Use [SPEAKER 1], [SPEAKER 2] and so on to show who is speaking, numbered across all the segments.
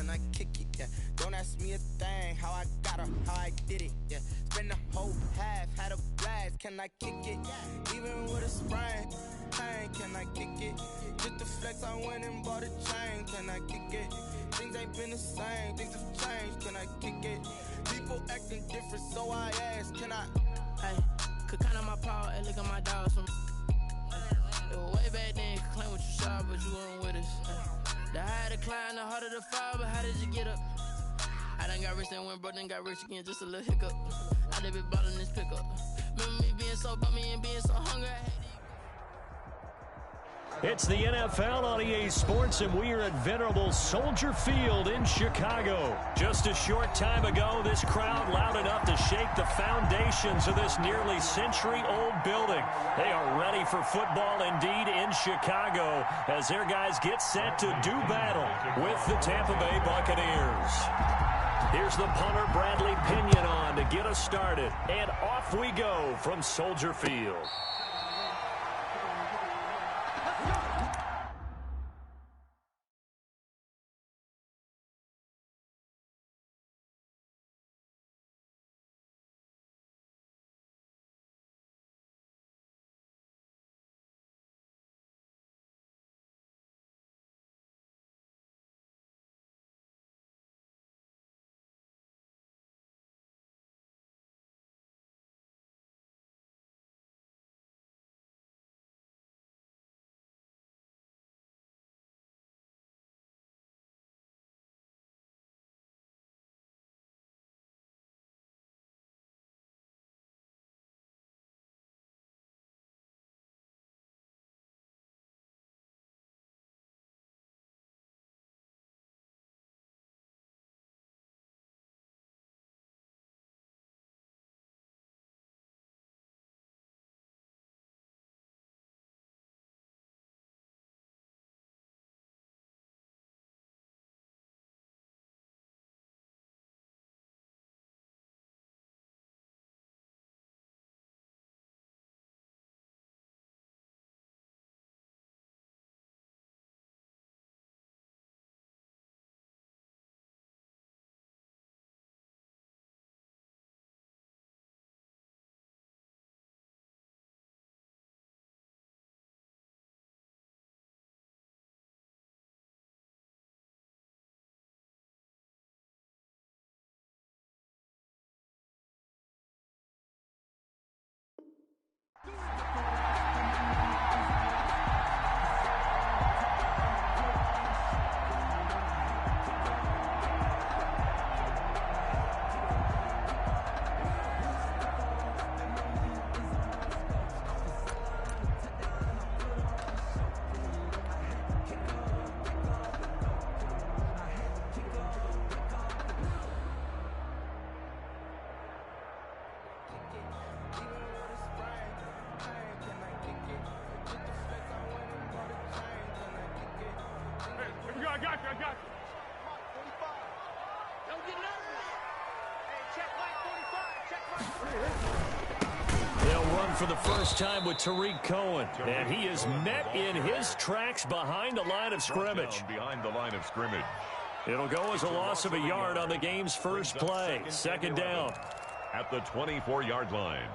[SPEAKER 1] when I kick it, yeah. Don't ask me a thing, how I got her, how I did it, yeah. Spend the whole half, had a blast, can I kick it? Even with a sprain, pain, can I kick it? Just to flex, I went and bought a chain, can I kick it? Things ain't been the same, things have changed, can I kick it? People acting different, so I ask, can I?
[SPEAKER 2] Hey, could count on my power, and look at my dogs from. It was way back then, could claim what you saw, but you weren't with us. The higher the climb, the harder the fall, but how did you get up? I done got rich, then went broke, then got rich again, just a little hiccup. I done been ballin' this pickup. Remember me being so bummy and being so hungry, I hate it.
[SPEAKER 3] It's the NFL on EA Sports, and we are at venerable Soldier Field in Chicago. Just a short time ago, this crowd loud enough to shake the foundations of this nearly century-old building. They are ready for football indeed in Chicago as their guys get set to do battle with the Tampa Bay Buccaneers. Here's the punter, Bradley Pinion, on to get us started. And off we go from Soldier Field.
[SPEAKER 4] I got you. Come on, 45. Don't get nervous. Hey, check light 45. Check light 45.
[SPEAKER 3] They'll run for the first time with Tariq Cohen. And he is met in his tracks behind the line of scrimmage.
[SPEAKER 5] Behind the line of scrimmage.
[SPEAKER 3] It'll go as a loss of a yard on the game's first play. Second down.
[SPEAKER 5] At the 24-yard line.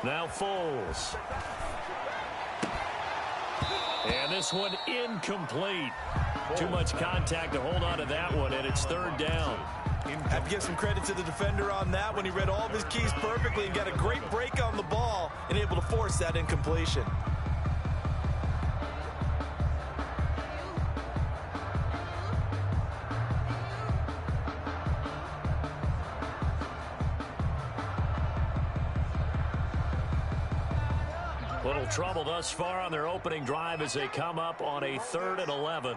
[SPEAKER 3] Now Foles. And this one incomplete. Too much contact to hold on to that one, and it's third down.
[SPEAKER 6] Have to give some credit to the defender on that when he read all of his keys perfectly and got a great break on the ball and able to force that incompletion.
[SPEAKER 3] Little trouble thus far on their opening drive as they come up on a 3rd and 11.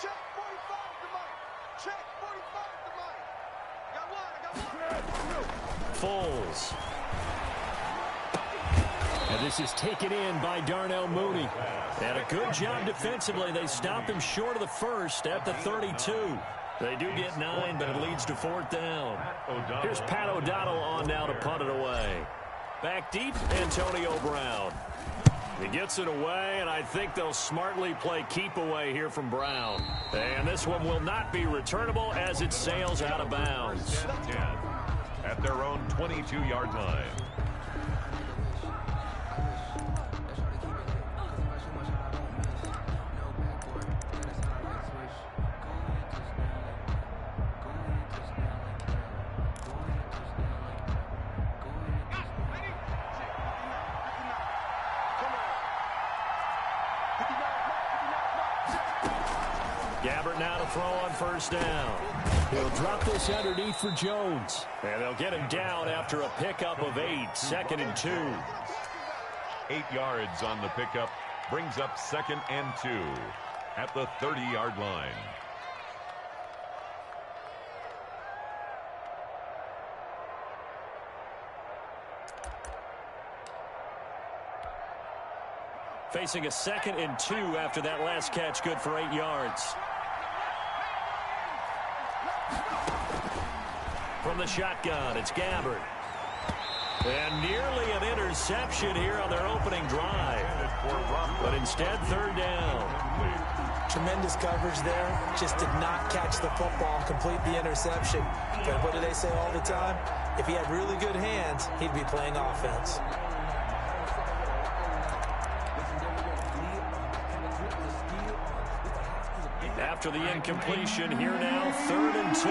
[SPEAKER 4] Check 45 to Mike. Check 45 to Mike. Got one.
[SPEAKER 3] Foles. And this is taken in by Darnell Mooney. And a good job defensively. They stopped him short of the first at the 32. They do get 9, but it leads to 4th down. Here's Pat O'Donnell on now to punt it away. Back deep, Antonio Brown. He gets it away, and I think they'll smartly play keep away here from Brown. And this one will not be returnable as it sails out of bounds.
[SPEAKER 5] 10 at their own 22-yard line.
[SPEAKER 3] Gabbert now to throw on 1st down. He'll drop this underneath for Jones. And they'll get him down after a pickup of 8, 2nd and 2.
[SPEAKER 5] 8 yards on the pickup brings up 2nd and 2 at the 30-yard line.
[SPEAKER 3] Facing a 2nd and 2 after that last catch, good for 8 yards. From the shotgun, it's Gabbert. And nearly an interception here on their opening drive. But instead, 3rd down.
[SPEAKER 6] Tremendous coverage there. Just did not catch the football and complete the interception. But what do they say all the time? If he had really good hands, he'd be playing offense.
[SPEAKER 3] After the incompletion, here now, 3rd and 2.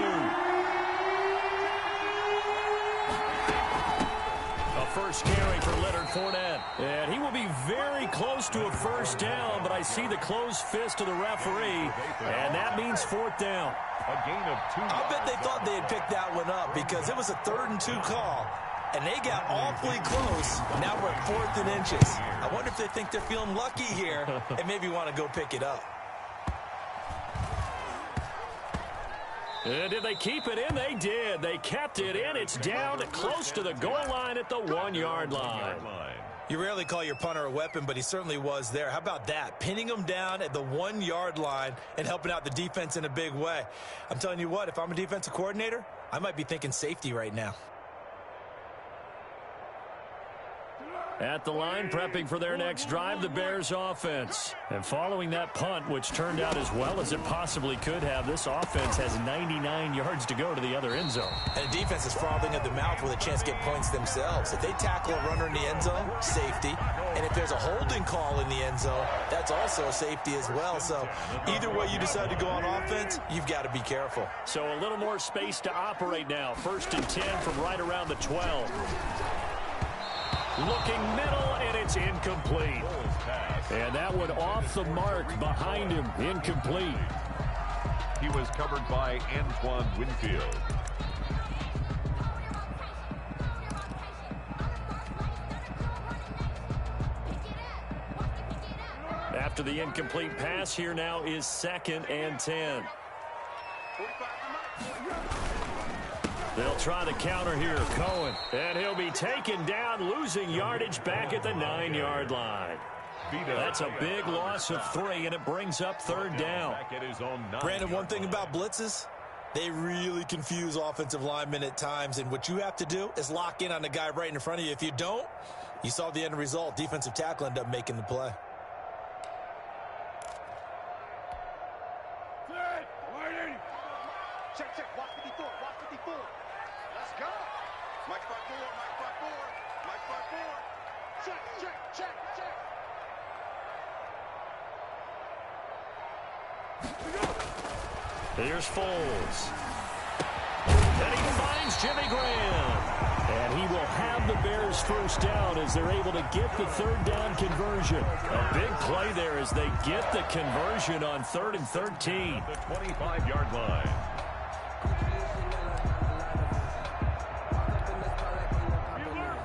[SPEAKER 3] A first carry for Leonard Fournette. And he will be very close to a 1st down, but I see the closed fist of the referee, and that means 4th down.
[SPEAKER 5] A gain of 2.
[SPEAKER 6] I bet they thought they had picked that one up because it was a 3rd and 2 call, and they got awfully close. Now we're at 4th and inches. I wonder if they think they're feeling lucky here and maybe want to go pick it up.
[SPEAKER 3] And did they keep it in? They did. They kept it in. It's down close to the goal line at the 1-yard line.
[SPEAKER 6] You rarely call your punter a weapon, but he certainly was there. How about that? Pinning him down at the 1-yard line and helping out the defense in a big way. I'm telling you what, if I'm a defensive coordinator, I might be thinking safety right now.
[SPEAKER 3] At the line, prepping for their next drive, the Bears offense. And following that punt, which turned out as well as it possibly could have, this offense has 99 yards to go to the other end zone.
[SPEAKER 6] And the defense is frothing at the mouth with a chance to get points themselves. If they tackle a runner in the end zone, safety. And if there's a holding call in the end zone, that's also a safety as well. So either way you decide to go on offense, you've got to be careful.
[SPEAKER 3] So a little more space to operate now. 1st and 10 from right around the 12. Looking middle, and it's incomplete. And that one off the mark behind him, incomplete.
[SPEAKER 5] He was covered by Antoine Winfield.
[SPEAKER 3] After the incomplete pass, here now is 2nd and 10. They'll try the counter here, Cohen. And he'll be taken down, losing yardage back at the 9-yard line. That's a big loss of 3, and it brings up 3rd down.
[SPEAKER 6] Brandon, one thing about blitzes, they really confuse offensive linemen at times, and what you have to do is lock in on the guy right in front of you. If you don't, you saw the end result. Defensive tackle ended up making the play.
[SPEAKER 4] Check, watch 54, watch 54. Let's go. Mike front 4, Mike front 4, Mike front 4. Check.
[SPEAKER 3] Here's Foles. And he finds Jimmy Graham. And he will have the Bears 1st down as they're able to get the 3rd down conversion. A big play there as they get the conversion on 3rd and 13.
[SPEAKER 5] The 25-yard line.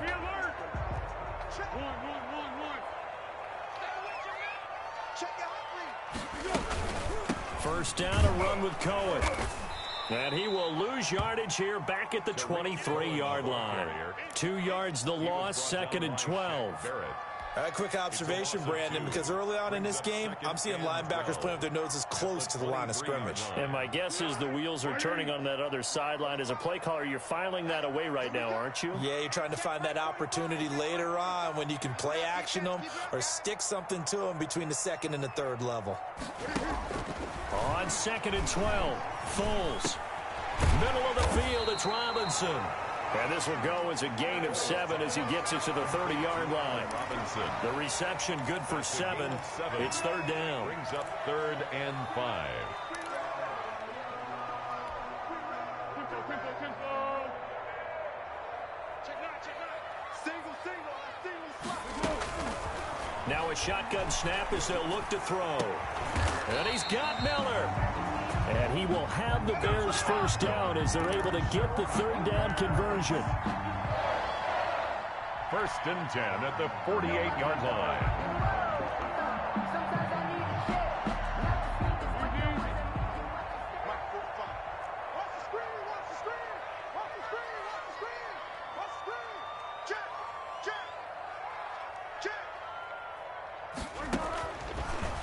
[SPEAKER 4] Be alert. Check. One. Check your hot read.
[SPEAKER 3] 1st down, a run with Cohen. And he will lose yardage here back at the 23-yard line. 2 yards the loss, 2nd and 12.
[SPEAKER 6] A quick observation, Brandon, because early on in this game, I'm seeing linebackers playing with their noses close to the line of scrimmage.
[SPEAKER 3] And my guess is the wheels are turning on that other sideline. As a play caller, you're filing that away right now, aren't you?
[SPEAKER 6] Yeah, you're trying to find that opportunity later on when you can play action them or stick something to them between the second and the third level.
[SPEAKER 3] On 2nd and 12, Foles. Middle of the field, it's Robinson. And this will go as a gain of 7 as he gets it to the 30-yard line.
[SPEAKER 5] Robinson.
[SPEAKER 3] The reception good for 7. It's 3rd down.
[SPEAKER 5] Brings up 3rd and 5.
[SPEAKER 3] Now a shotgun snap as they'll look to throw. And he's got Miller. And he will have the Bears first down as they're able to get the 3rd down conversion.
[SPEAKER 5] 1st and 10 at the 48-yard line.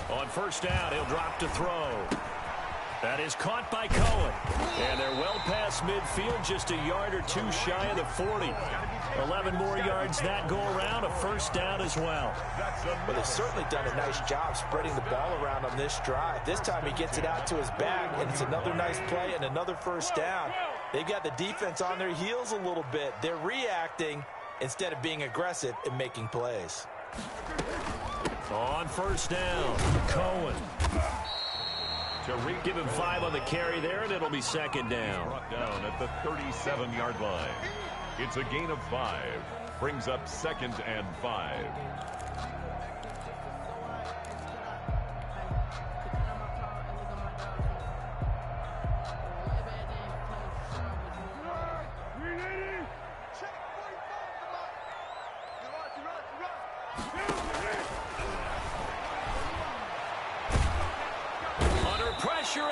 [SPEAKER 3] On 1st down, he'll drop to throw. That is caught by Cohen. And they're well past midfield, just a yard or two shy of the 40. 11 more yards that go around, a 1st down as well.
[SPEAKER 6] Well, they've certainly done a nice job spreading the ball around on this drive. This time he gets it out to his back, and it's another nice play and another 1st down. They've got the defense on their heels a little bit. They're reacting instead of being aggressive and making plays.
[SPEAKER 3] On 1st down, Cohen. Give him 5 on the carry there, and it'll be 2nd down.
[SPEAKER 5] Brought down at the 37-yard line. It's a gain of 5. Brings up 2nd and 5.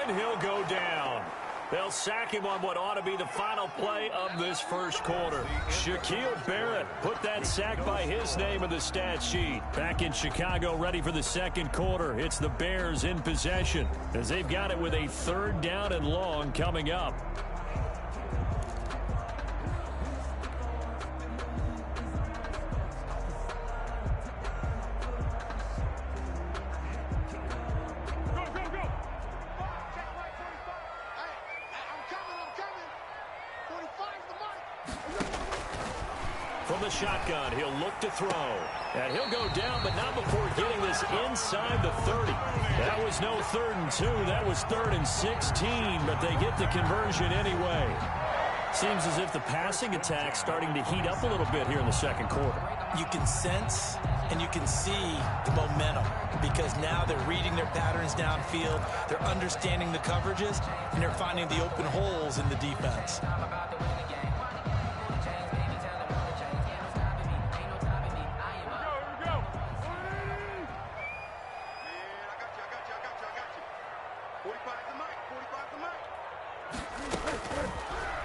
[SPEAKER 3] And he'll go down. They'll sack him on what ought to be the final play of this 1st quarter. Shaquille Barrett put that sack by his name in the stat sheet. Back in Chicago, ready for the 2nd quarter. It's the Bears in possession as they've got it with a 3rd down and long coming up. From the shotgun, he'll look to throw. And he'll go down, but not before getting this inside the 30. That was no 3rd and 2. That was 3rd and 16, but they get the conversion anyway. Seems as if the passing attack's starting to heat up a little bit here in the 2nd quarter.
[SPEAKER 6] You can sense and you can see the momentum because now they're reading their patterns downfield, they're understanding the coverages, and they're finding the open holes in the defense.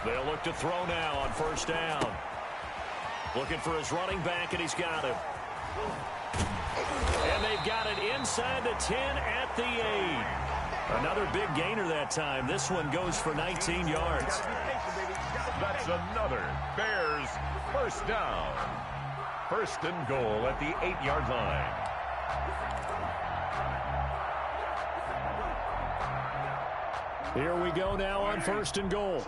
[SPEAKER 3] They'll look to throw now on 1st down. Looking for his running back, and he's got him. And they've got it inside the 10 at the 8. Another big gainer that time. This one goes for 19 yards.
[SPEAKER 5] That's another Bears 1st down. 1st and goal at the 8-yard line.
[SPEAKER 3] Here we go now on 1st and goal.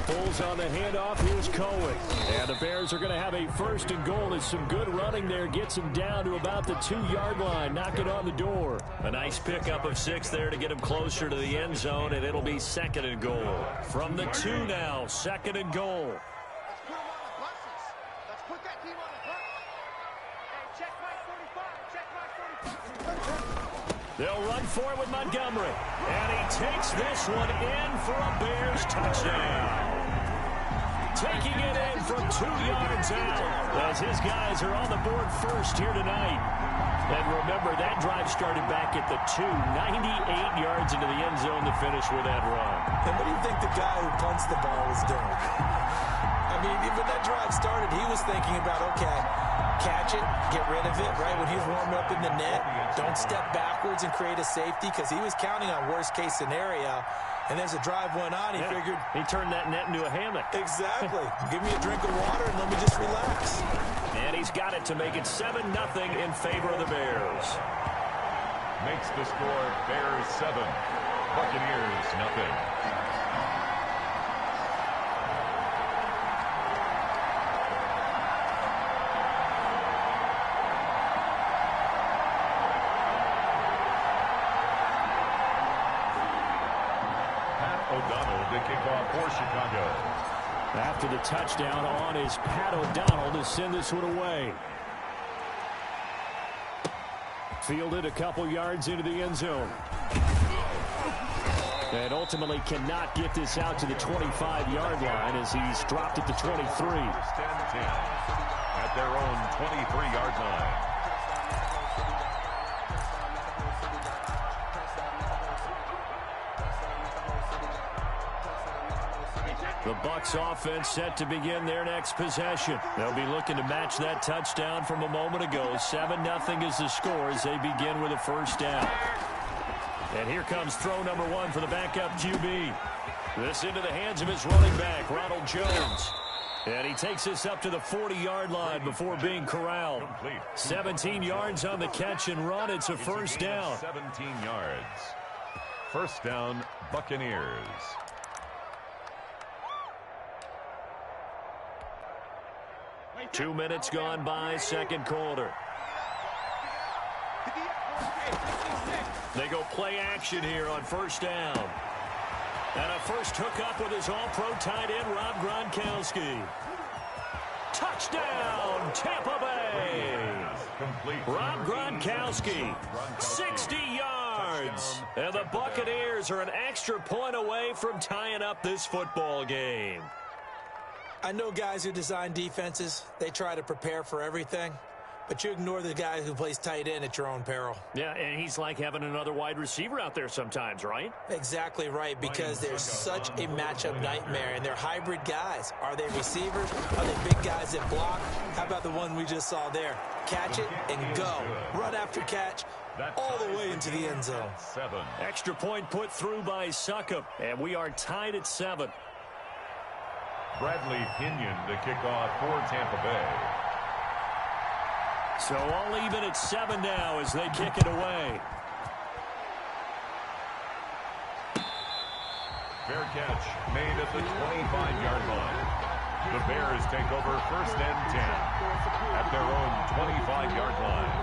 [SPEAKER 3] Foles on the handoff. Here's Cohen. And the Bears are going to have a 1st and goal. There's some good running there. Gets him down to about the 2-yard line. Knock it on the door. A nice pickup of 6 there to get him closer to the end zone, and it'll be 2nd and goal. From the 2 now, 2nd and goal. They'll run for it with Montgomery. And he takes this one in for a Bears touchdown. Taking it in from 2 yards out as his guys are on the board first here tonight. And remember, that drive started back at the 2, 98 yards into the end zone to finish with that run.
[SPEAKER 6] And what do you think the guy who punts the ball is doing? I mean, when that drive started, he was thinking about, okay, catch it, get rid of it, right? When he was warming up in the net, don't step backwards and create a safety because he was counting on worst-case scenario. And as the drive went on, he figured...
[SPEAKER 3] He turned that net into a hammock.
[SPEAKER 6] Exactly. Give me a drink of water and let me just relax.
[SPEAKER 3] And he's got it to make it 7-0 in favor of the Bears.
[SPEAKER 5] Makes the score Bears 7, Buccaneers nothing. O'Donnell to kick off for Chicago.
[SPEAKER 3] After the touchdown on is Pat O'Donnell to send this one away. Fielded a couple yards into the end zone. And ultimately cannot get this out to the 25-yard line as he's dropped it to 23.
[SPEAKER 5] First and 10 at their own 23-yard line.
[SPEAKER 3] The Bucs offense set to begin their next possession. They'll be looking to match that touchdown from a moment ago. 7-0 is the score as they begin with a first down. And here comes throw number 1 for the backup QB. This into the hands of his running back, Ronald Jones. And he takes this up to the 40-yard line before being corralled. 17 yards on the catch and run. It's a first down.
[SPEAKER 5] 17 yards. First down, Buccaneers.
[SPEAKER 3] Two minutes gone by, second quarter. They go play action here on first down. And a first hookup with his all-pro tight end, Rob Gronkowski. Touchdown, Tampa Bay. Rob Gronkowski, 60 yards. And the Buccaneers are an extra point away from tying up this football game.
[SPEAKER 6] I know guys who design defenses, they try to prepare for everything, but you ignore the guy who plays tight end at your own peril.
[SPEAKER 3] Yeah, and he's like having another wide receiver out there sometimes, right?
[SPEAKER 6] Exactly right, because there's such a matchup nightmare, and they're hybrid guys. Are they receivers? Are they big guys that block? How about the one we just saw there? Catch it and go. Run after catch all the way into the end zone.
[SPEAKER 3] Extra point put through by Succop, and we are tied at 7.
[SPEAKER 5] Bradley Pinion to kick off for Tampa Bay.
[SPEAKER 3] So all even at 7 now as they kick it away.
[SPEAKER 5] Fair catch made at the 25-yard line. The Bears take over first and 10 at their own 25-yard line.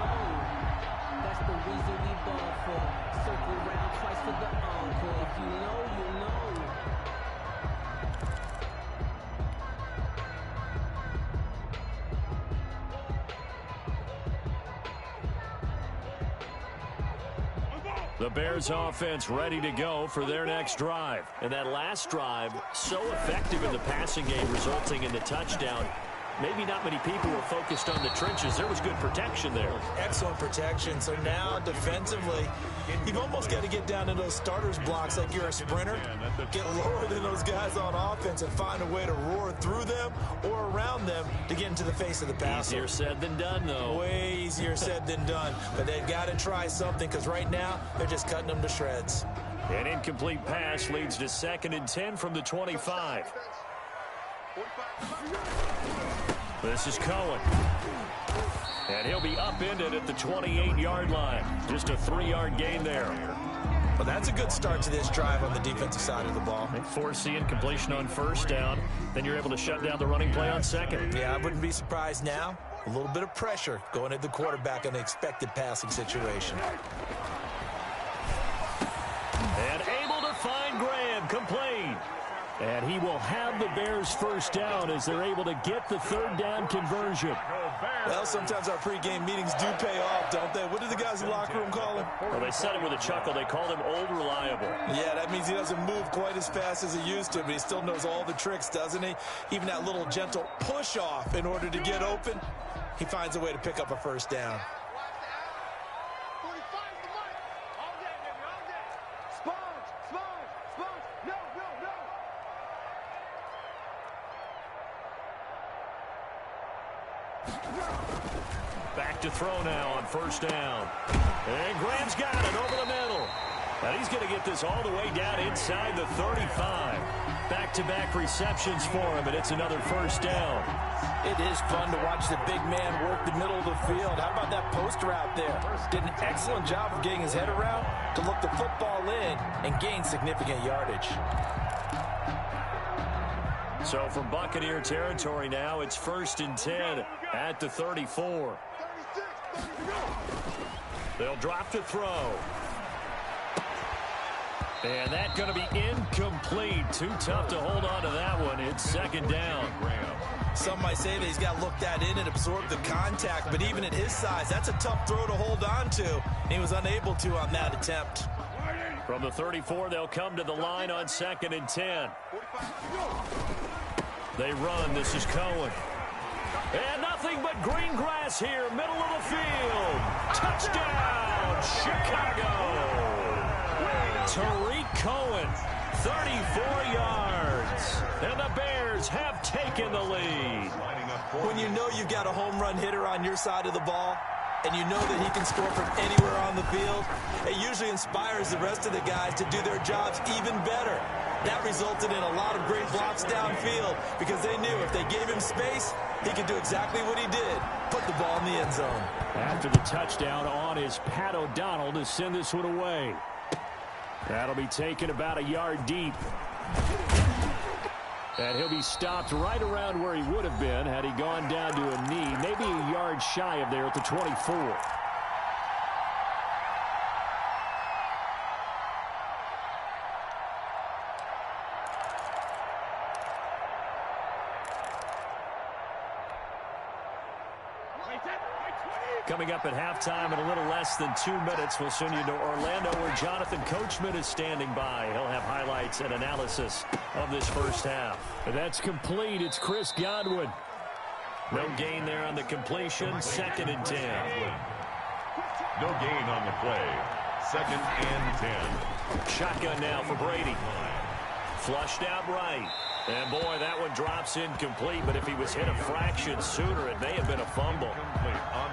[SPEAKER 7] That's the reason we ball for. Circle around twice for the encore. If you know, you know.
[SPEAKER 3] The Bears offense ready to go for their next drive. And that last drive, so effective in the passing game, resulting in the touchdown. Maybe not many people were focused on the trenches. There was good protection there.
[SPEAKER 6] Excellent protection. So now, defensively, you've almost got to get down to those starters blocks like you're a sprinter. Get lower than those guys on offense and find a way to roar through them or around them to get into the face of the passer.
[SPEAKER 3] Easier said than done, though.
[SPEAKER 6] Way easier said than done. But they've got to try something because right now, they're just cutting them to shreds.
[SPEAKER 3] An incomplete pass leads to 2nd and 10 from the 25. This is Cohen. And he'll be upended at the 28-yard line. Just a 3-yard gain there.
[SPEAKER 6] Well, that's a good start to this drive on the defensive side of the ball.
[SPEAKER 3] Forcing completion on first down. Then you're able to shut down the running play on second.
[SPEAKER 6] Yeah, I wouldn't be surprised now. A little bit of pressure going at the quarterback in an expected passing situation.
[SPEAKER 3] And able to find Graham, complete. And he will have the Bears first down as they're able to get the 3rd down conversion.
[SPEAKER 6] Well, sometimes our pregame meetings do pay off, don't they? What do the guys in the locker room call him?
[SPEAKER 3] Well, they said it with a chuckle. They called him Old Reliable.
[SPEAKER 6] Yeah, that means he doesn't move quite as fast as he used to, but he still knows all the tricks, doesn't he? Even that little gentle push-off in order to get open, he finds a way to pick up a first down.
[SPEAKER 3] back to throw now on first down. And Graham's got it over the middle. And he's going to get this all the way down inside the 35. Back-to-back receptions for him, and it's another first down.
[SPEAKER 6] It is fun to watch the big man work the middle of the field. How about that post route there? Did an excellent job of getting his head around to look the football in and gain significant yardage.
[SPEAKER 3] So from Buccaneer territory now, it's 1st and 10 at the 34. They'll drop to throw. And that's going to be incomplete. Too tough to hold on to that one. It's 2nd down.
[SPEAKER 6] Some might say that he's got to look that in and absorb the contact, but even at his size, that's a tough throw to hold on to. He was unable to on that attempt.
[SPEAKER 3] From the 34, they'll come to the line on 2nd and 10. They run. This is Cohen. And nothing but green grass here, middle of the field. Touchdown, Chicago. Tariq Cohen, 34 yards. And the Bears have taken the lead.
[SPEAKER 6] When you know you've got a home run hitter on your side of the ball, and you know that he can score from anywhere on the field, it usually inspires the rest of the guys to do their jobs even better. That resulted in a lot of great blocks downfield because they knew if they gave him space, he could do exactly what he did, put the ball in the end zone.
[SPEAKER 3] After the touchdown on is Pat O'Donnell to send this one away. That'll be taken about a yard deep. And he'll be stopped right around where he would have been had he gone down to a knee, maybe a yard shy of there at the 24. Coming up at halftime in a little less than 2 minutes, we'll send you to Orlando where Jonathan Coachman is standing by. He'll have highlights and analysis of this first half. And that's complete. It's Chris Godwin. No gain there on the completion. 2nd and 10.
[SPEAKER 5] No gain on the play. 2nd and 10.
[SPEAKER 3] Shotgun now for Brady. Flushed out right. And, boy, that one drops incomplete, but if he was hit a fraction sooner, it may have been a fumble.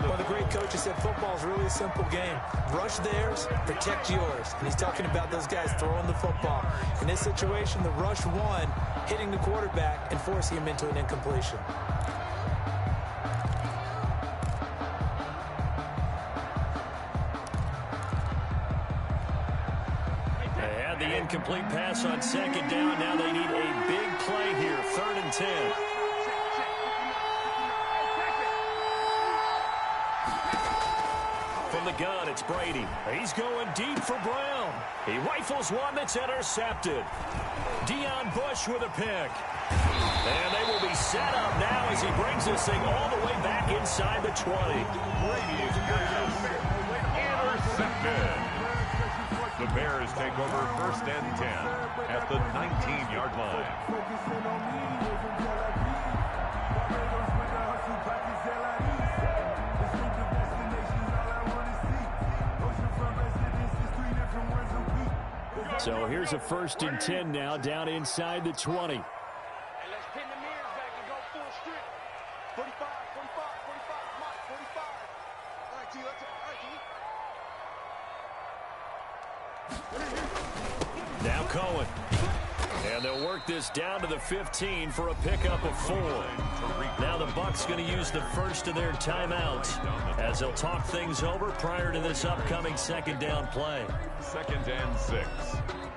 [SPEAKER 6] Well, the great coach has said football is really a simple game. Rush theirs, protect yours. And he's talking about those guys throwing the football. In this situation, the rush won, hitting the quarterback and forcing him into an incompletion.
[SPEAKER 3] Incomplete pass on 2nd down. Now they need a big play here. 3rd and 10. From the gun, it's Brady. He's going deep for Brown. He rifles one that's intercepted. Deion Bush with a pick. And they will be set up now as he brings this thing all the way back inside the 20.
[SPEAKER 5] Brady's intercepted. The Bears take over 1st and 10 at the 19-yard line.
[SPEAKER 3] So here's a 1st and 10 now down inside the 20. Now Cohen. And they'll work this down to the 15 for a pickup of 4. Now the Bucs going to use the first of their timeouts as they'll talk things over prior to this upcoming 2nd down play.
[SPEAKER 5] 2nd and 6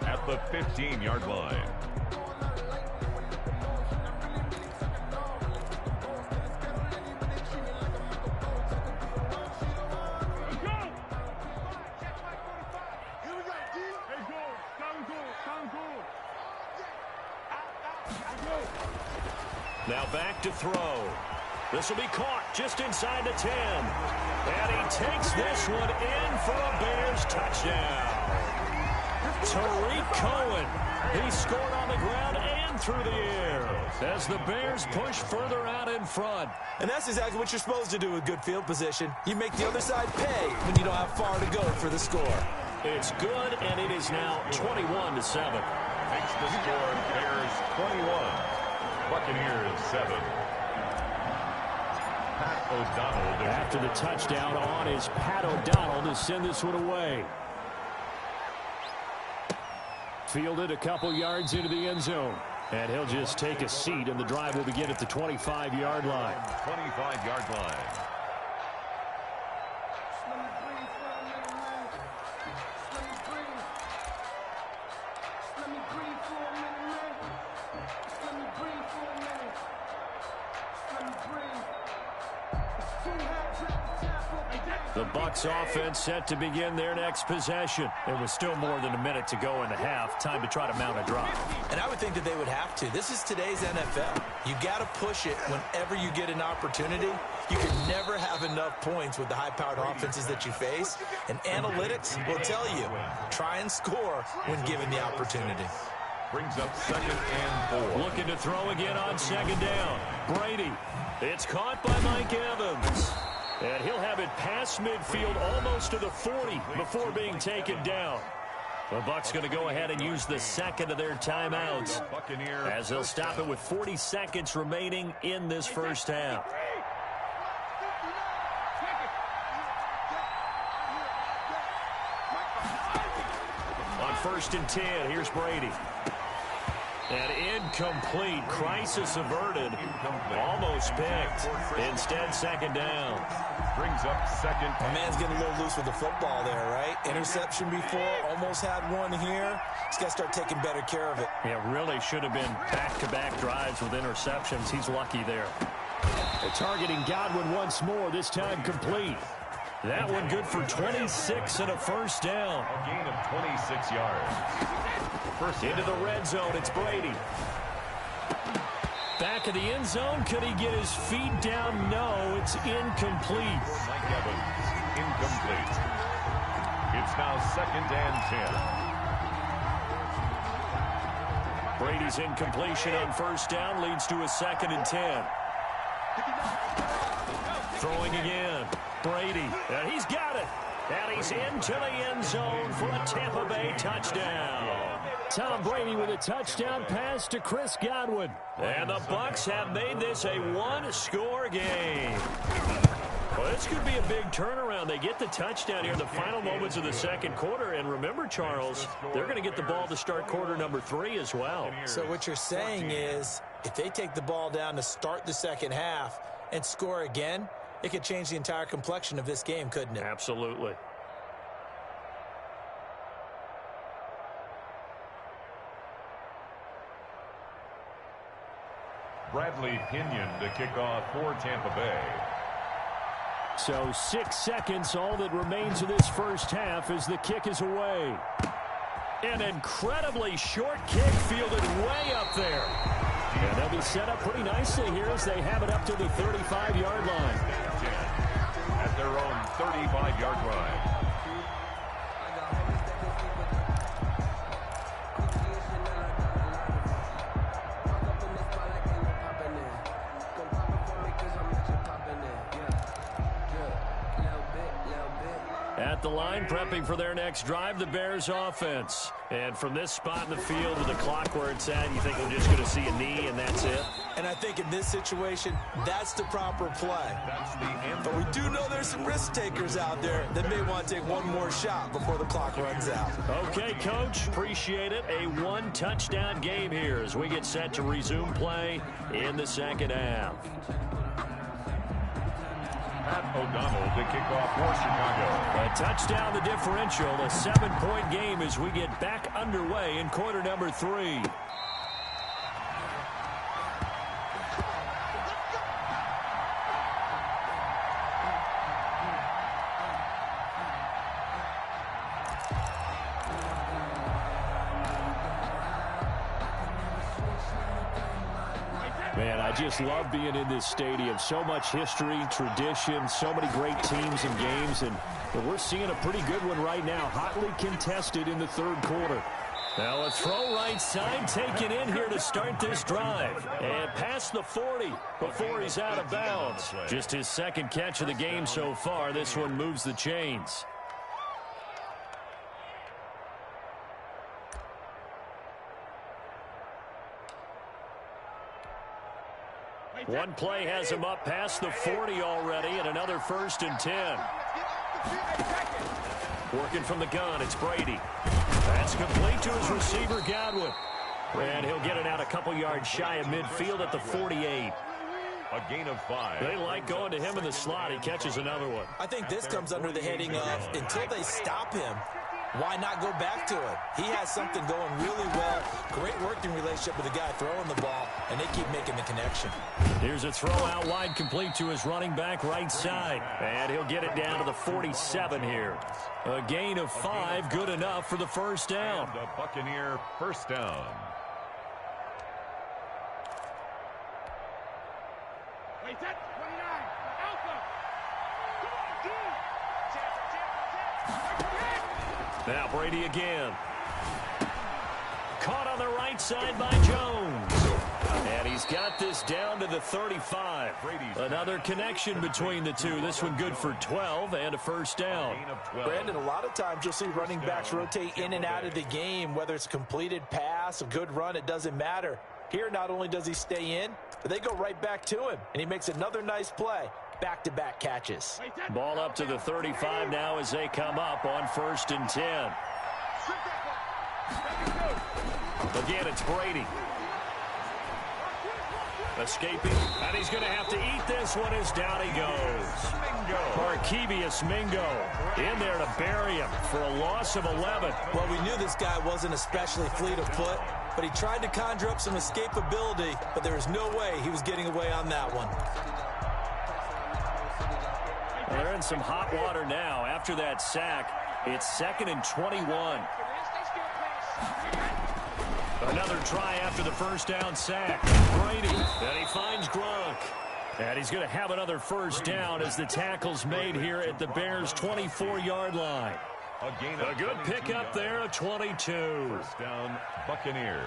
[SPEAKER 5] at the 15-yard line.
[SPEAKER 3] Now back to throw. This will be caught just inside the 10. And he takes this one in for a Bears touchdown. Tariq Cohen. He scored on the ground and through the air as the Bears push further out in front.
[SPEAKER 6] And that's exactly what you're supposed to do with good field position. You make the other side pay when you don't have far to go for the score.
[SPEAKER 3] It's good, and it is now 21-7.
[SPEAKER 5] Makes the score Bears 21. Buccaneers 7. Pat O'Donnell.
[SPEAKER 3] After the touchdown on is Pat O'Donnell to send this one away. Fielded a couple yards into the end zone. And he'll just take a seat, and the drive will begin at the 25-yard line.
[SPEAKER 5] 25-yard line.
[SPEAKER 3] The Bucs offense set to begin their next possession. There was still more than a minute to go in the half. Time to try to mount a drive.
[SPEAKER 6] And I would think that they would have to. This is today's NFL. You got to push it whenever you get an opportunity. You can never have enough points with the high-powered offenses that you face. And analytics will tell you, try and score when given the opportunity.
[SPEAKER 5] Brings up 2nd and 4.
[SPEAKER 3] Looking to throw again on 2nd down. Brady. It's caught by Mike Evans. And he'll have it past midfield almost to the 40 before being taken down. The Bucs going to go ahead and use the second of their timeouts as they'll stop it with 40 seconds remaining in this first half. On 1st and 10, here's Brady. And incomplete. Crisis averted. Almost picked. Instead, 2nd down.
[SPEAKER 5] Brings up 2nd.
[SPEAKER 6] My man's getting a little loose with the football there, right? Interception before. Almost had one here. He's got to start taking better care of it.
[SPEAKER 3] Yeah, really should have been back-to-back drives with interceptions. He's lucky there. They're targeting Godwin once more. This time complete. That one good for 26 and a first down.
[SPEAKER 5] A gain of 26 yards.
[SPEAKER 3] First into the red zone, it's Brady. Back of the end zone, could he get his feet down? No, it's incomplete.
[SPEAKER 5] Mike Evans, incomplete. It's now 2nd and 10.
[SPEAKER 3] Brady's incompletion on 1st down leads to a 2nd and 10. Throwing again. Brady, and he's got it. And he's into the end zone for a Tampa Bay touchdown. Tom Brady with a touchdown pass to Chris Godwin. And the Bucs have made this a one-score game. Well, this could be a big turnaround. They get the touchdown here in the final moments of the second quarter. And remember, Charles, they're going to get the ball to start quarter number 3 as well.
[SPEAKER 6] So what you're saying is, if they take the ball down to start the second half and score again, it could change the entire complexion of this game, couldn't it?
[SPEAKER 3] Absolutely.
[SPEAKER 5] Bradley Pinion to kick off for Tampa Bay.
[SPEAKER 3] So 6 seconds, all that remains of this first half as the kick is away. An incredibly short kick fielded way up there. And they'll be set up pretty nicely here as they have it up to the 35-yard line.
[SPEAKER 5] At their own 35-yard line.
[SPEAKER 3] At the line, prepping for their next drive, the Bears offense. And from this spot in the field with the clock where it's at, you think we're just going to see a knee and that's it?
[SPEAKER 6] And I think in this situation, that's the proper play. But we do know there's some risk takers out there that may want to take one more shot before the clock runs out.
[SPEAKER 3] Okay, Coach, appreciate it. A one-touchdown game here as we get set to resume play in the second half.
[SPEAKER 5] Pat O'Donnell to kick off for Chicago.
[SPEAKER 3] A touchdown, the differential, a 7-point game as we get back underway in quarter number 3. Man, I just love being in this stadium. So much history, tradition, so many great teams and games, and we're seeing a pretty good one right now, hotly contested in the third quarter. Now a throw right side taken in here to start this drive. And past the 40 before he's out of bounds. Just his second catch of the game so far. This one moves the chains. One play has him up past the 40 already, and another 1st and 10. Working from the gun, it's Brady. That's complete to his receiver, Godwin. And he'll get it out a couple yards shy of midfield at the 48.
[SPEAKER 5] A gain of 5.
[SPEAKER 3] They like going to him in the slot. He catches another one.
[SPEAKER 6] I think this comes under the heading of, until they stop him, why not go back to it? He has something going really well. Great working relationship with the guy throwing the ball, and they keep making the connection.
[SPEAKER 3] Here's a throw out wide, complete to his running back right side. And he'll get it down to the 47 here. A gain of 5, good enough for the first down.
[SPEAKER 5] And a Buccaneer first down.
[SPEAKER 4] Wait, that's 29. Alpha.
[SPEAKER 3] Now Brady again. Caught on the right side by Jones. And he's got this down to the 35. Another connection between the two. This one good for 12 and a first down.
[SPEAKER 6] Brandon, a lot of times you'll see running backs rotate in and out of the game, whether it's a completed pass, a good run, it doesn't matter. Here, not only does he stay in, but they go right back to him, and he makes another nice play. Back-to-back catches.
[SPEAKER 3] Ball up to the 35 now as they come up on 1st and 10. Again, it's Brady. Escaping, and he's going to have to eat this one as down he goes. Arkevious Mingo in there to bury him for a loss of 11.
[SPEAKER 6] Well, we knew this guy wasn't especially fleet of foot, but he tried to conjure up some escapability, but there was no way he was getting away on that one.
[SPEAKER 3] They're in some hot water now. After that sack, it's 2nd and 21. Another try after the first down sack. Brady, and he finds Gronk. And he's going to have another first down as the tackle's made here at the Bears' 24-yard line. A good pickup there, a 22.
[SPEAKER 5] First down, Buccaneers.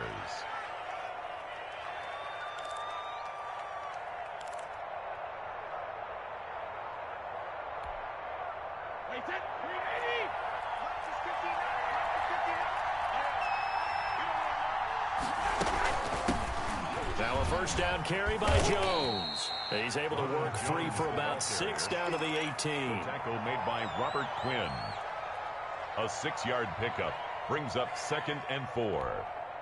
[SPEAKER 4] Wait, that's 380.
[SPEAKER 3] Now a first down carry by Jones. He's able to work free for about 6 down to the 18.
[SPEAKER 5] Tackle made by Robert Quinn. A 6-yard pickup brings up 2nd and 4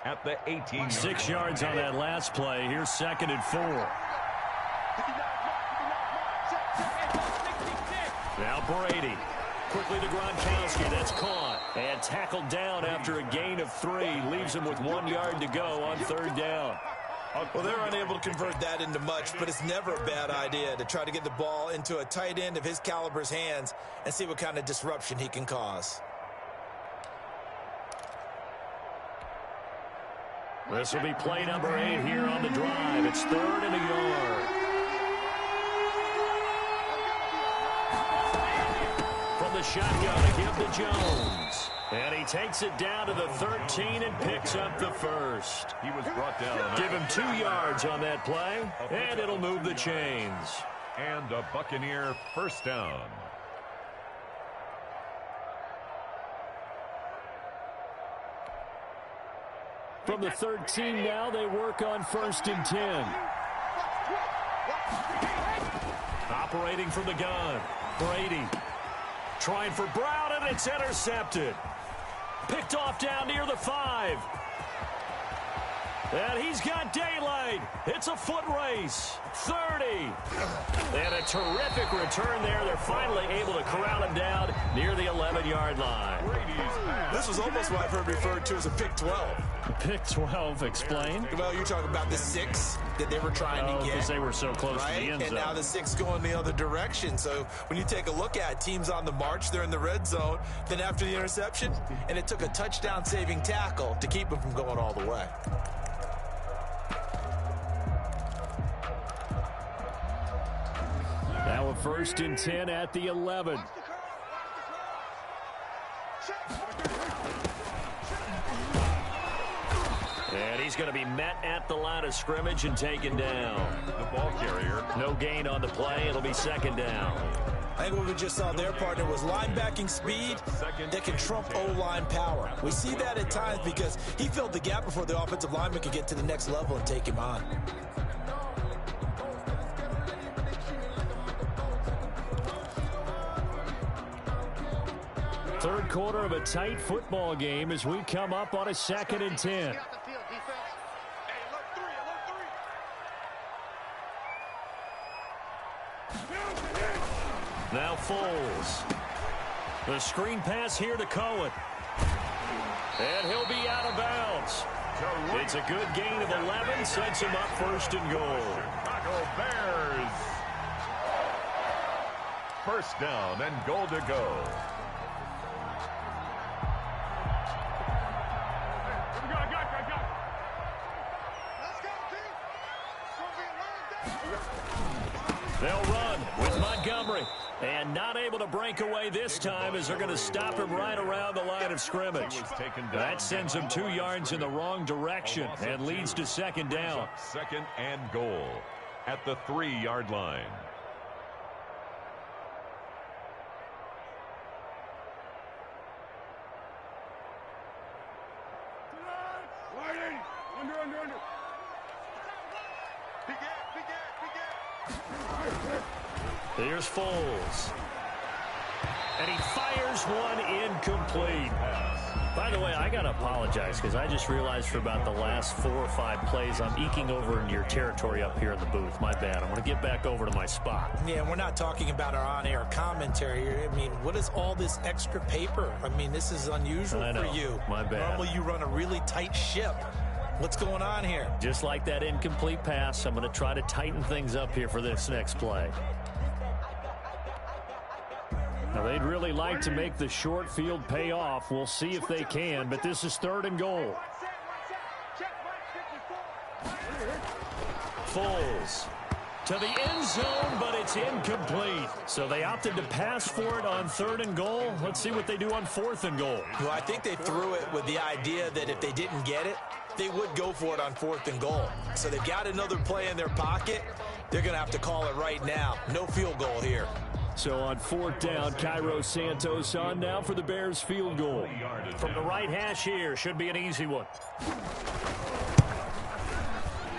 [SPEAKER 5] at the 18.
[SPEAKER 3] 6 yards on that last play. Here's 2nd and 4. Now Brady. Quickly to Gronkowski. That's caught. And tackled down after a gain of 3. Leaves him with 1 yard to go on 3rd down.
[SPEAKER 6] Well, they're unable to convert that into much, but it's never a bad idea to try to get the ball into a tight end of his caliber's hands and see what kind of disruption he can cause.
[SPEAKER 3] This will be play number 8 here on the drive. It's 3rd and a yard. From the shotgun, a give to Jones. And he takes it down to the 13 and picks up the first.
[SPEAKER 5] He was brought down.
[SPEAKER 3] Give him 2 yards on that play, and it'll move the chains.
[SPEAKER 5] And a Buccaneer first down.
[SPEAKER 3] From the 13 now, they work on 1st and 10. Operating from the gun, Brady. Trying for Brown, and it's intercepted. Picked off down near the 5. And he's got daylight. It's a foot race. 30. And a terrific return there. They're finally able to corral him down near the 11-yard line.
[SPEAKER 6] This was almost what I've heard referred to as a pick 12.
[SPEAKER 3] Pick 12, explain.
[SPEAKER 6] Well, you're talking about the 6 that they were trying to get.
[SPEAKER 3] Because they were so close to the end zone.
[SPEAKER 6] And now the 6 going the other direction. So when you take a look at teams on the march, they're in the red zone. Then after the interception, and it took a touchdown-saving tackle to keep them from going all the way.
[SPEAKER 3] Now a 1st and 10 at the 11. And he's going to be met at the line of scrimmage and taken down.
[SPEAKER 5] The ball carrier.
[SPEAKER 3] No gain on the play. It'll be 2nd down.
[SPEAKER 6] I think what we just saw their partner was linebacking speed that can trump O-line power. We see that at times because he filled the gap before the offensive lineman could get to the next level and take him on.
[SPEAKER 3] Third quarter of a tight football game as we come up on a 2nd and 10. Now Foles. The screen pass here to Cohen. And he'll be out of bounds. It's a good gain of 11, sets him up 1st and goal.
[SPEAKER 5] Chicago Bears. 1st down and goal to go.
[SPEAKER 3] They'll run with Montgomery. And not able to break away this time as they're going to stop him right around the line of scrimmage. That sends him 2 yards in the wrong direction and leads to 2nd down.
[SPEAKER 5] 2nd and goal at the 3-yard line.
[SPEAKER 3] Here's Foles. And he fires one incomplete. By the way, I got to apologize because I just realized for about the last 4 or 5 plays, I'm eking over into your territory up here in the booth. My bad. I'm going to get back over to my spot.
[SPEAKER 6] Yeah, we're not talking about our on-air commentary here. I mean, what is all this extra paper? I mean, this is unusual for you.
[SPEAKER 3] My bad.
[SPEAKER 6] Normally you run a really tight ship. What's going on here?
[SPEAKER 3] Just like that incomplete pass, I'm going to try to tighten things up here for this next play. Now, they'd really like to make the short field pay off. We'll see if they can, but this is 3rd and goal. Foles to the end zone, but it's incomplete. So they opted to pass for it on 3rd and goal. Let's see what they do on 4th and goal.
[SPEAKER 6] Well, I think they threw it with the idea that if they didn't get it, they would go for it on 4th and goal. So they've got another play in their pocket. They're going to have to call it right now. No field goal here.
[SPEAKER 3] So on 4th down, Cairo Santos on now for the Bears field goal. From the right hash here, should be an easy one.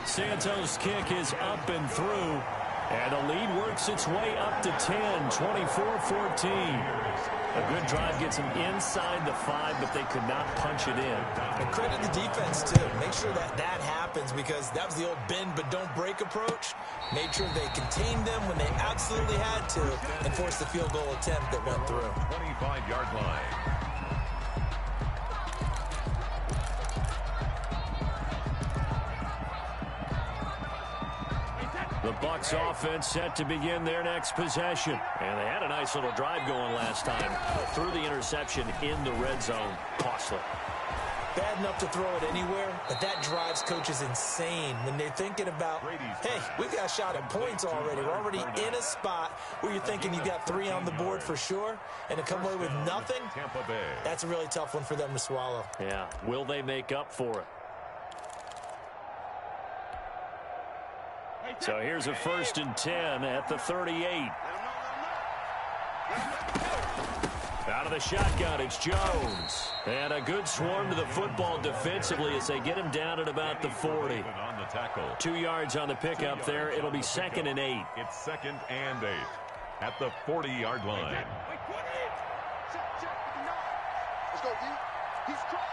[SPEAKER 3] Santos' kick is up and through. And the lead works its way up to 10, 24-14. A good drive gets them inside the 5, but they could not punch it in.
[SPEAKER 6] And credit the defense, too. Make sure that happens because that was the old bend but don't break approach. Made sure they contained them when they absolutely had to and forced the field goal attempt that went through.
[SPEAKER 5] 25-yard line.
[SPEAKER 3] The Bucs offense set to begin their next possession. And they had a nice little drive going last time. Threw the interception in the red zone. Costly.
[SPEAKER 6] Bad enough to throw it anywhere, but that drives coaches insane when they're thinking about, hey, we've got a shot at points already. We're already in a spot where you're thinking you got 3 on the board for sure, and to come away with nothing, that's a really tough one for them to swallow.
[SPEAKER 3] Yeah, will they make up for it? So here's a 1st and 10 at the 38. Out of the shotgun, it's Jones. And a good swarm to the football defensively as they get him down at about the 40. 2 yards on the pickup there. It'll be 2nd and 8.
[SPEAKER 5] It's 2nd and 8 at the 40-yard line.
[SPEAKER 4] Let's go, D. He's crossing.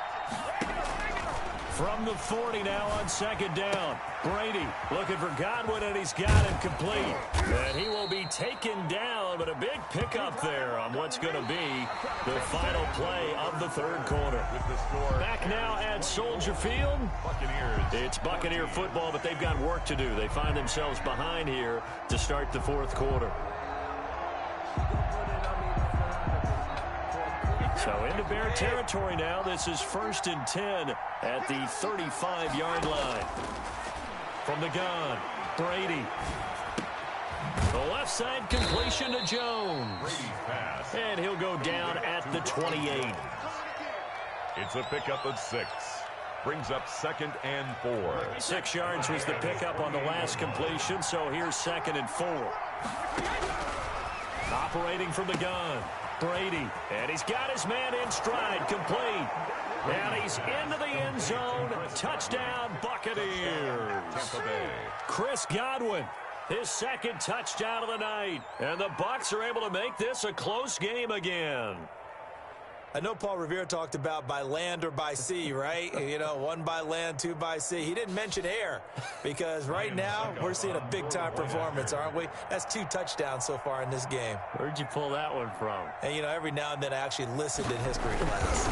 [SPEAKER 3] From the 40 now on 2nd down. Brady looking for Godwin, and he's got him complete. And he will be taken down, but a big pickup there on what's going to be the final play of the 3rd quarter. Back now at Soldier Field. It's Buccaneer football, but they've got work to do. They find themselves behind here to start the 4th quarter. So into Bear territory now. This is 1st and 10 at the 35-yard line. From the gun, Brady. The left side completion to Jones. And he'll go down at the 28.
[SPEAKER 5] It's a pickup of 6. Brings up 2nd and 4.
[SPEAKER 3] 6 yards was the pickup on the last completion, so here's 2nd and 4. Operating from the gun. Brady, and he's got his man in stride, complete. And he's into the end zone. Touchdown, Buccaneers. Chris Godwin, his 2nd touchdown of the night. And the Bucs are able to make this a close game again.
[SPEAKER 6] I know Paul Revere talked about by land or by sea, right? You know, 1 by land, 2 by sea. He didn't mention air because right now we're seeing a big-time performance, aren't we? That's 2 touchdowns so far in this game.
[SPEAKER 3] Where'd you pull that one from?
[SPEAKER 6] And, you know, every now and then I actually listened in history class.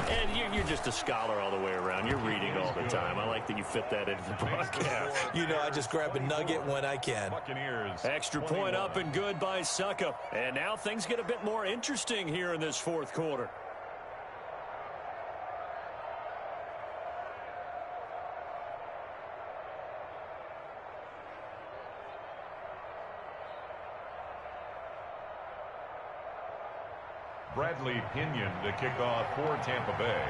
[SPEAKER 3] And you're just a scholar all the way around. You're reading all the time. I like that you fit that into the broadcast.
[SPEAKER 6] You know, I just grab a nugget when I can.
[SPEAKER 3] Extra point up and good by Suckup. And now things get a bit more interesting here in this fourth quarter.
[SPEAKER 5] Bradley Pinion to kick off for Tampa Bay.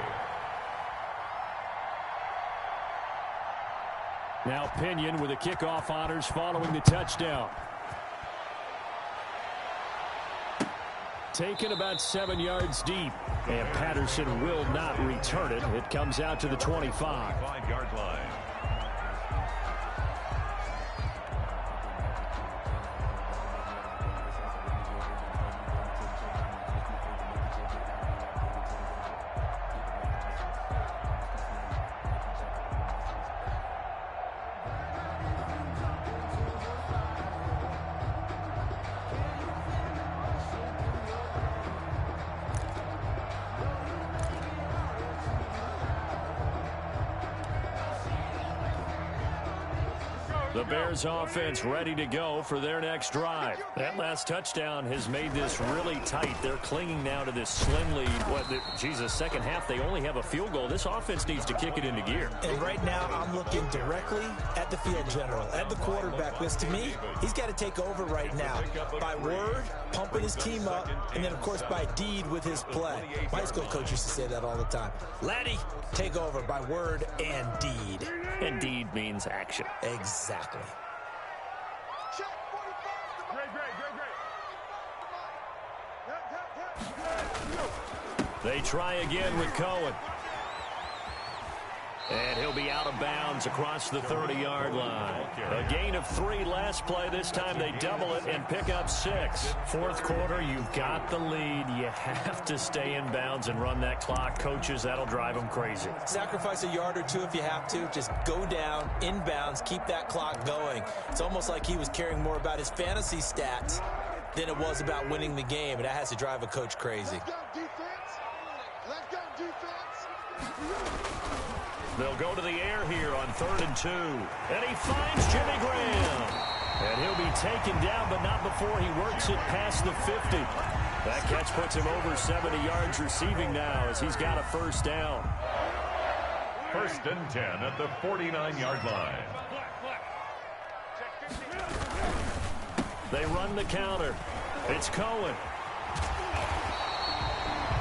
[SPEAKER 3] Now Pinion with the kickoff honors following the touchdown. Taken about 7 yards deep. And Patterson will not return it. It comes out to the 25.
[SPEAKER 5] 5-yard line.
[SPEAKER 3] The Bears offense ready to go for their next drive. That last touchdown has made this really tight. They're clinging now to this slim lead. Second half, they only have a field goal. This offense needs to kick it into gear.
[SPEAKER 6] And right now, I'm looking directly at the field general, at the quarterback, because to me, he's got to take over right now. By word, pumping his team up, and then, of course, by deed with his play. My high school coach used to say that all the time. Laddie, take over by word and deed.
[SPEAKER 3] And deed means action.
[SPEAKER 6] Exactly.
[SPEAKER 3] They try again with Cohen. And he'll be out of bounds across the 30-yard line. A gain of 3 last play. This time they double it and pick up 6. Fourth quarter, you've got the lead. You have to stay in bounds and run that clock. Coaches, that'll drive them crazy.
[SPEAKER 6] Sacrifice a yard or 2 if you have to. Just go down, in bounds, keep that clock going. It's almost like he was caring more about his fantasy stats than it was about winning the game, and that has to drive a coach crazy.
[SPEAKER 4] Let's go, defense. Let's go, defense.
[SPEAKER 3] They'll go to the air here on 3rd and 2. And he finds Jimmy Graham. And he'll be taken down, but not before he works it past the 50. That catch puts him over 70 yards receiving now as he's got a first down.
[SPEAKER 5] 1st and 10 at the 49-yard line.
[SPEAKER 3] They run the counter. It's Cohen.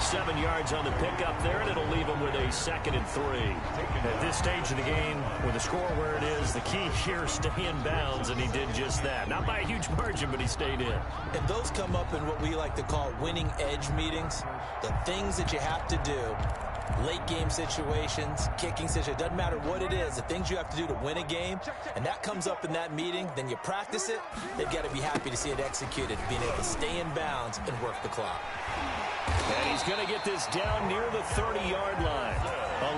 [SPEAKER 3] 7 yards on the pickup there, and it'll leave him with a 2nd and 3. At this stage of the game, with the score where it is, the key here, stay in bounds, and he did just that. Not by a huge margin, but he stayed in.
[SPEAKER 6] And those come up in what we like to call winning edge meetings. The things that you have to do, late game situations, kicking situations, doesn't matter what it is, the things you have to do to win a game, and that comes up in that meeting, then you practice it, they've got to be happy to see it executed, being able to stay in bounds and work the clock.
[SPEAKER 3] And he's going to get this down near the 30-yard line.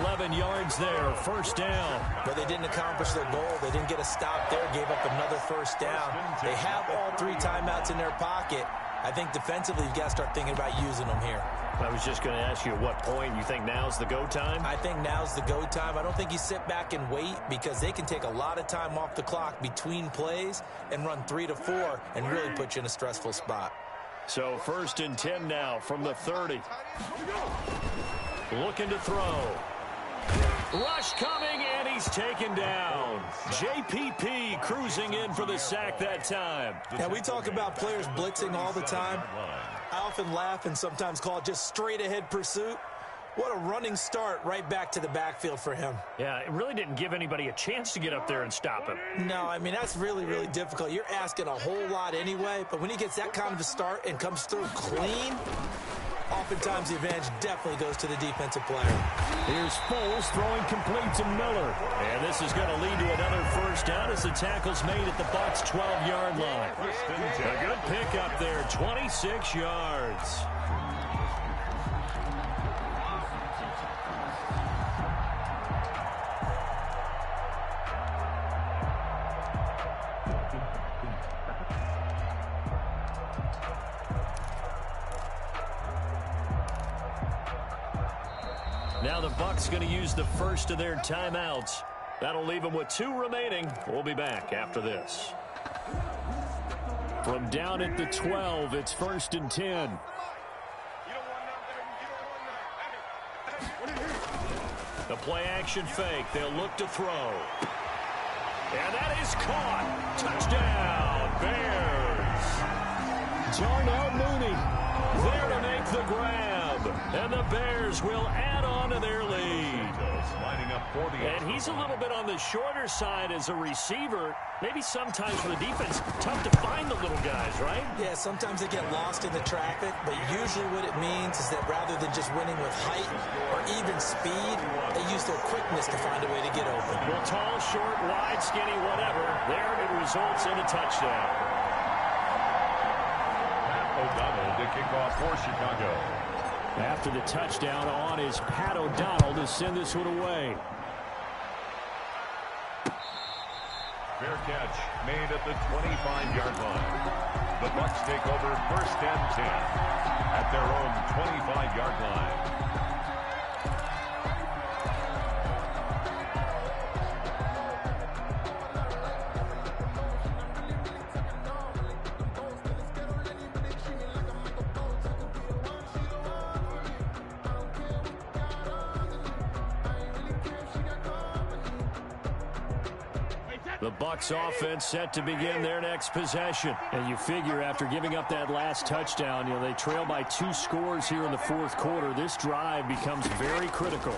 [SPEAKER 3] 11 yards there, first down.
[SPEAKER 6] But they didn't accomplish their goal. They didn't get a stop there, gave up another first down. They have all 3 timeouts in their pocket. I think defensively you've got to start thinking about using them here.
[SPEAKER 3] I was just going to ask you at what point you think now's the go time?
[SPEAKER 6] I think now's the go time. I don't think you sit back and wait because they can take a lot of time off the clock between plays and run 3 to 4 and really put you in a stressful spot.
[SPEAKER 3] So 1st and 10 now from the 30. Looking to throw. Rush coming, and he's taken down. JPP cruising in for the sack that time.
[SPEAKER 6] Now, we talk about players blitzing all the time. I often laugh and sometimes call it just straight-ahead pursuit. What a running start right back to the backfield for him.
[SPEAKER 3] Yeah, it really didn't give anybody a chance to get up there and stop him.
[SPEAKER 6] No, I mean, that's really, really difficult. You're asking a whole lot anyway, but when he gets that kind of a start and comes through clean, oftentimes the advantage definitely goes to the defensive player.
[SPEAKER 3] Here's Foles throwing complete to Miller. And this is going to lead to another first down as the tackle's made at the Bucs' 12-yard line. A good pickup there, 26 yards. Now the Bucs going to use the first of their timeouts. That'll leave them with 2 remaining. We'll be back after this. From down at the 12, it's 1st and 10. The play action fake. They'll look to throw. And that is caught. Touchdown, Bears. Darnell Mooney there to make the grab. And the Bears will add on to their lead. And he's a little bit on the shorter side as a receiver. Maybe sometimes for the defense, tough to find the little guys, right?
[SPEAKER 6] Yeah, sometimes they get lost in the traffic, but usually what it means is that rather than just winning with height or even speed, they use their quickness to find a way to get open.
[SPEAKER 3] Well, tall, short, wide, skinny, whatever, there it results in a touchdown.
[SPEAKER 5] O'Donnell to kick off for Chicago.
[SPEAKER 3] After the touchdown on is Pat O'Donnell to send this one away.
[SPEAKER 5] Fair catch made at the 25-yard line. The Bucs take over 1st and 10 at their own 25-yard line.
[SPEAKER 3] The Bucs offense set to begin their next possession. And you figure after giving up that last touchdown, they trail by 2 scores here in the 4th quarter. This drive becomes very critical.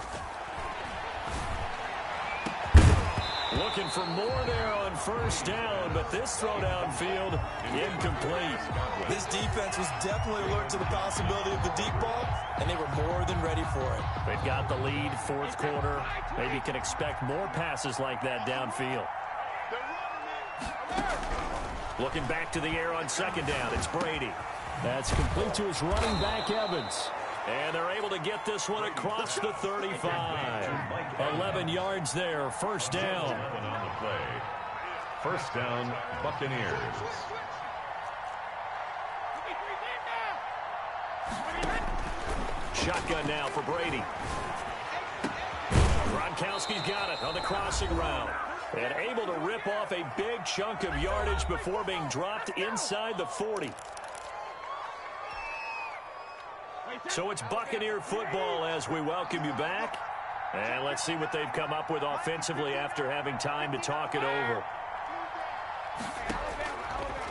[SPEAKER 3] Looking for more there on 1st down, but this throw downfield, incomplete.
[SPEAKER 6] This defense was definitely alert to the possibility of the deep ball, and they were more than ready for it.
[SPEAKER 3] They've got the lead, 4th quarter. Maybe you can expect more passes like that downfield. Looking back to the air on 2nd down, it's Brady. That's complete to his running back, Evans. And they're able to get this one across the 35. 11 yards there, 1st down.
[SPEAKER 5] On the play. 1st down, Buccaneers.
[SPEAKER 3] Shotgun now for Brady. Gronkowski's got it on the crossing route. And able to rip off a big chunk of yardage before being dropped inside the 40. So it's Buccaneer football as we welcome you back. And let's see what they've come up with offensively after having time to talk it over.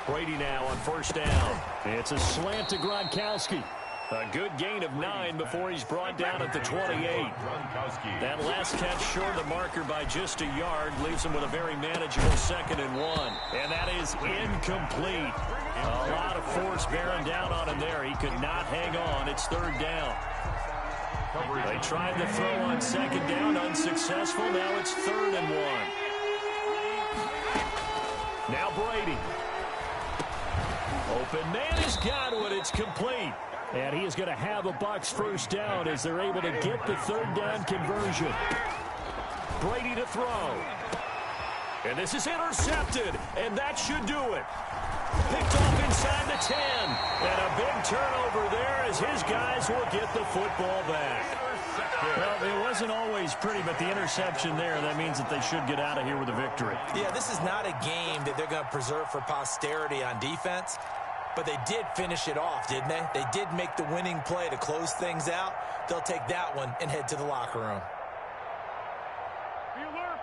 [SPEAKER 3] Brady now on 1st down. It's a slant to Gronkowski. A good gain of 9 before he's brought down at the 28. That last catch short of the marker by just a yard leaves him with a very manageable 2nd and 1. And that is incomplete. A lot of force bearing down on him there. He could not hang on. It's 3rd down. They tried to throw on 2nd down, unsuccessful. Now it's 3rd and 1. Now Brady. Open man has got it. It's complete. And he is going to have a Bucs 1st down as they're able to get the 3rd down conversion. Brady to throw. And this is intercepted. And that should do it. Picked off inside the 10. And a big turnover there as his guys will get the football back. Well, it wasn't always pretty, but the interception there, that means that they should get out of here with a victory.
[SPEAKER 6] Yeah, this is not a game that they're going to preserve for posterity on defense. But they did finish it off, didn't they? They did make the winning play to close things out. They'll take that one and head to the locker room.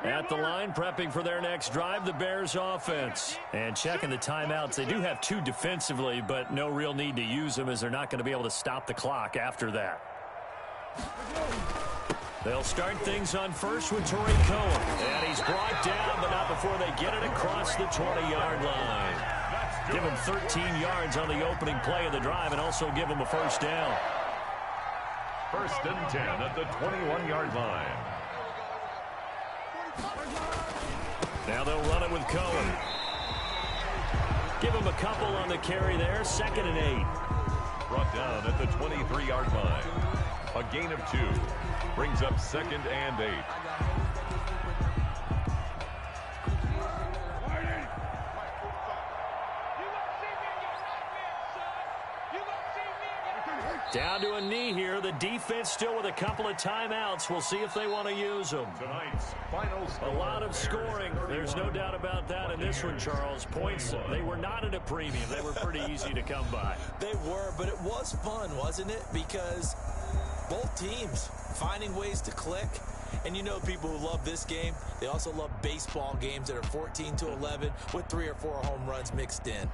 [SPEAKER 3] At the line, prepping for their next drive, the Bears offense. And checking the timeouts. They do have 2 defensively, but no real need to use them as they're not going to be able to stop the clock after that. They'll start things on 1st with Torrey Cohen. And he's brought down, but not before they get it across the 20-yard line. Give him 13 yards on the opening play of the drive and also give him a 1st down.
[SPEAKER 5] 1st and 10 at the 21-yard line.
[SPEAKER 3] Now they'll run it with Cohen. Give him a couple on the carry there. 2nd and 8.
[SPEAKER 5] Brought down at the 23-yard line. A gain of 2. Brings up 2nd and 8.
[SPEAKER 3] Down to a knee here. The defense still with a couple of timeouts. We'll see if they want to use them.
[SPEAKER 5] Tonight's final score.
[SPEAKER 3] A lot of scoring. There's no doubt about that in this one, Charles. Points, they were not at a premium. They were pretty easy to come by.
[SPEAKER 6] They were, but it was fun, wasn't it? Because both teams finding ways to click. And you know people who love this game, they also love baseball games that are 14-11 with 3 or 4 home runs mixed in.